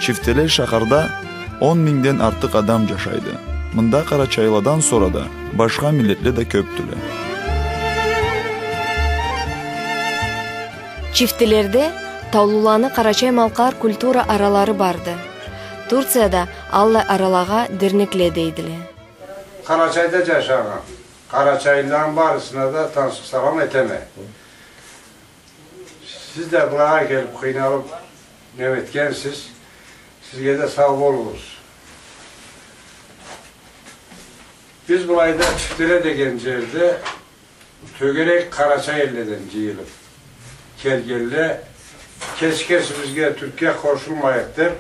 Çifteler şaharda 10 binden artık adam yaşaydı. Mında Karaçaylı'dan sonra da başka milletli de köptüler. Çiftelerde Tavlulanı Karaçay Malkar kultura araları vardı. Turciyada Allah aralağa dernekle deydiler. Karaçay'da yaşayan Karaçaylıların barısına da tanışık salam eteme. Siz de buraya gelip kıynalıp nemetkensiz. Sizge de sağ oluruz. Biz bu ayda çiftlere de gencerde Tögerek Karaçaylı'dan ciyilip kelgelle keşkes bizge Türkiye koşulmayaktır.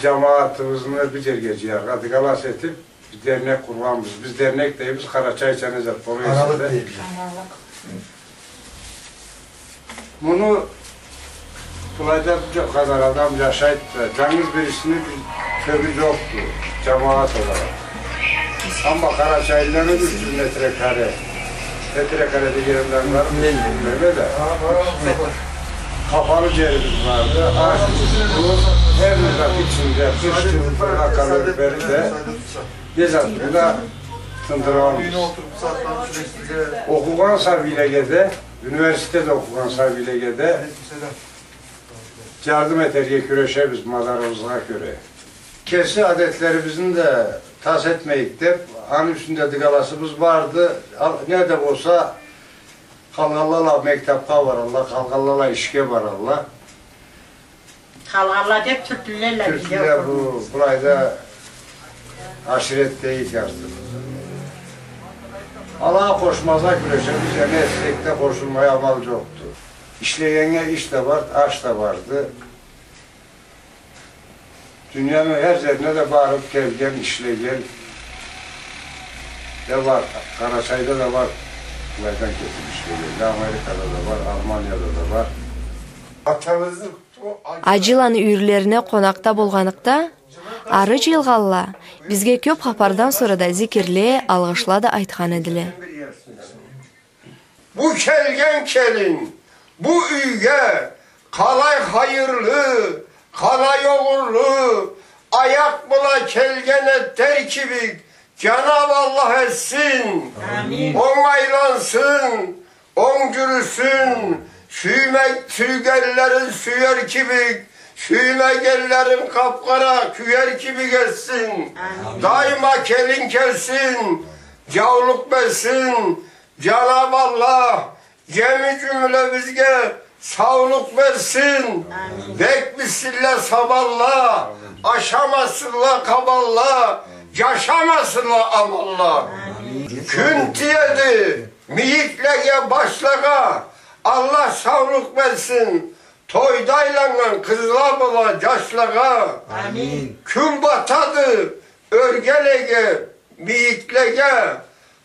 Cemaatimizin bir cergeciye radikalas etip bir dernek kurmamız. Biz dernek deyiz Karaçay Çenezat Polisi'de. Bunu bulayda çok kadar adam yaşayıp da canınız birisini kömür yoktu cemaat olarak. Ama Karaçaylıların 300 metrekare yerinden var. Böyle de. Kapalı cerimiz vardı. Ağaç bu her nizak içinde kışçılık hakalı beri de Gezatlı'da tındırağımız. Okugan Sabilege'de, üniversitede okugan Sabilege'de yardım eteriye küreşe biz madarımıza göre. Kesi adetlerimizin de tas etmeyip de an üstünde digalasımız vardı. Ne de olsa Kalgallala mektepta var Allah, Kalgallala işke var Allah. Kalgalla hep Türklilerle Türkliler bu burayda aşiret değil yazdı. Allah'a koşmaza güreşe biz yani esnekte koşulmaya amal yoktu. İşleyene iş de var, aş da vardı. Dünyanın her yerine de bağırıp gel işleyen de var. Karaçay'da da var. Buraydan getirmişler. Amerika'da da var, Almanya'da da var. Acılanı üyürlerine konakta bolganıkta, Arıç Yılgalla bizge köp hapardan sonra da zikirli, algışla da aytkan edile. Bu kelgen kelin, bu üyge, kalay hayırlı, kalay oğurlu, ayak bula kelgene terkibik, Cenab-ı Allah etsin, onaylansın, oncürüsün, süygellerin süyer kibik, süymegellerin kapkara küyer gibi geçsin, daima kelin kelsin, cavluk versin, Cenab-ı Allah cemi cümle bizge sağlık versin, bek bismillah saballa, aşamasınla kaballa, yaşamasınla amalla. Küntiyedi, miyiklege başlaga, Allah sağlık versin. Toydaylangan kızla bula yaşlaga. Kün batadı, örgelege, miyiklege,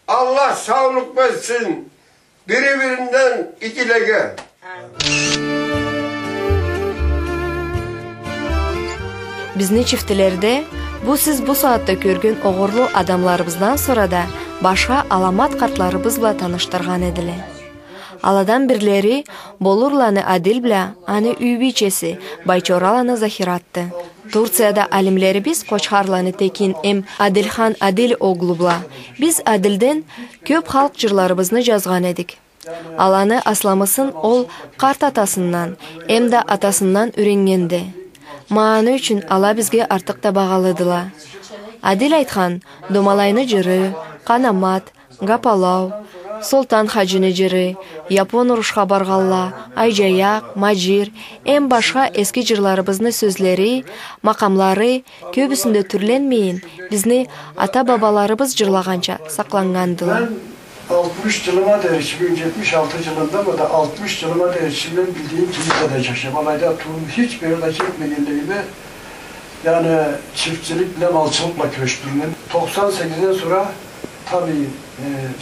Allah sağlık versin. Birbirinden ikilege. Bizni çiftlerde bu siz bu saatte görgün oğurlu adamlarımızdan sonra da başka alamat kartlarımızla tanıştırgan edile. Aladan birleri Bolurlanı Adil bile anı üybiçesi Bayçoralanı zahirattı. Turciyada alimleri biz Koçharlanı Tekin Adilhan Adil oğlu bile biz Adil'den köp halk jırlarımızını yazgan edik. Alanı aslamısın ol kart atasından de atasından ürengendi. Mağanı üçün ala bizge artık da bağalıdıla. Adil aytkan domalayını jırı, kanamat, gapalav, Sultan Hacı'nı jırı, Yapon Ruşka bargalla, Aycayak, Macir, başka eski jırlarımızın sözleri, makamları köbüsünde türlenmeyin, bizni ata babalarımız jırlaganca saklangandılar. 60 yılıma da 2076 yılında mı da 60 yılıma da bildiğim kilisede yaşam. Alayda hiçbir yerde gitmediğinde yani çiftçilikle malçılıkla köştürmen. 98'den sonra tabii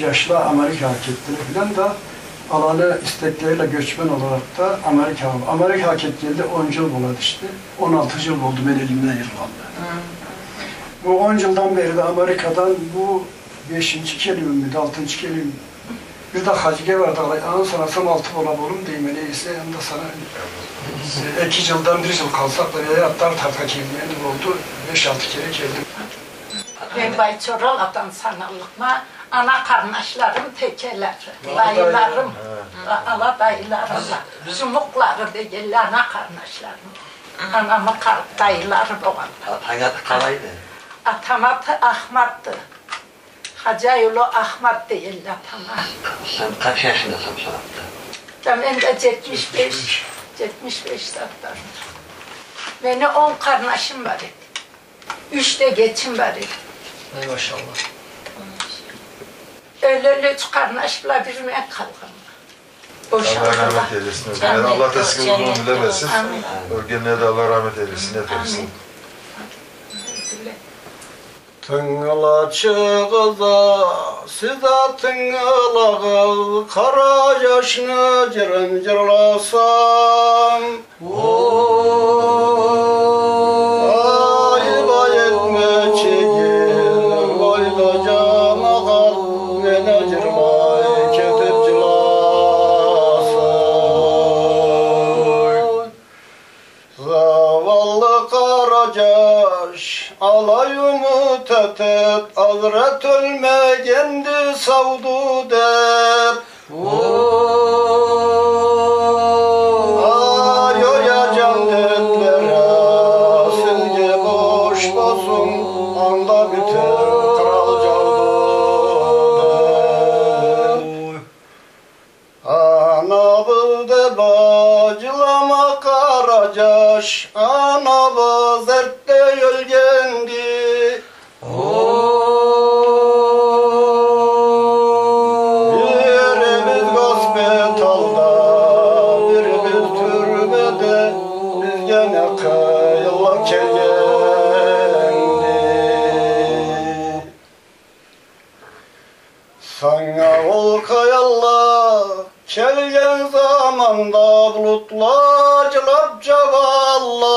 yaşlı Amerika hareketleri falan da alanı istekleriyle göçmen olarak da Amerika hareketleri de 10 yıl buladı işte. 16 yıl oldu ben elimden yırlandı. Bu 10 yıldan beri de Amerika'dan bu 5. kelim miydi, 6. kelim Bir de Hacıge vardı. Anı sanasam 6 olam oğlum deyim. Neyse hem de sana 2 yıldan 1 yıl kalsak da veya atlar tarta gelmeyelim oldu. 5-6 kere geldim. Ben Bayçorala'dan sanallıkma, ana kardeşlerim tekeler, dayılarım, ala dayılarımla, zumukları değil, ana kardeşlerim. Anamın dayıları doğanlar. Hayat kalaydı. Atam adı Ahmet'ti. Hacayolu Ahmet değil atama. Sen kaç yaşındasın şu anda? Ben de 75 satlarım. Benim 10 kardeşim var idi. 3 de geçim var idi. Ey maşallah. Öyle üç kardeşle bir ben kaldım. Allah rahmet eylesin. Yani Allah eski uzun bilemesin. Amin. Örgenliğe de Allah rahmet eylesin. Yetersin. Tıngıla çıgıza, size tıngılağı, kara yaşını cırın cırlasam. Ayba etme çekil, boyda camagal, mene cırlay ketip cırlasam. Zavallı Karacaş, alay umut etet, Hazret ölmegendi savdu der. Ay oya can dertlere, silge boş basın, anda biter kral cavdu. Anabı de bacılama Karacaş, anabı zertte ölgendi. Birimiz hospitalda, birimiz türbede, biz gene kıyıla kelgendi. Sana ol kayallah, kelgen zamanda bulutlar cılap cavalla.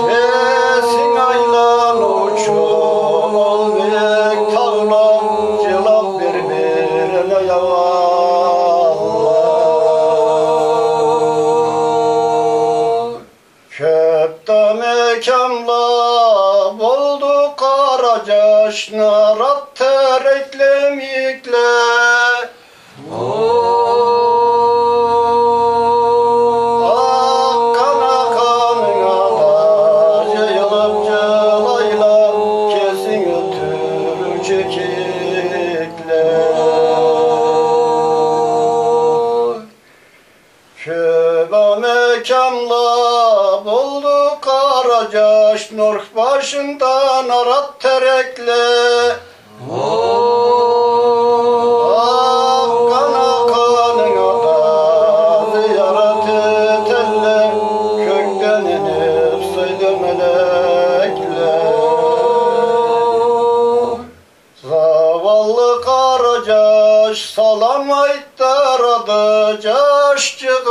Sesin aylan uçun, olmayık tağlar, cılap birbirine yavallar. Köpte mekanla buldu Karacaş, narat tereklemikle. Akkana kanına da yayılıp cılayla, kesin ötürü çekikler. Köba mekanla buldu Karacaş, Nurh başından arat terekle. Akkana kanına da ziyaret eterler, kökten inip saydı melekler. Zavallı Karacaş salam ayttaradı, caşçığı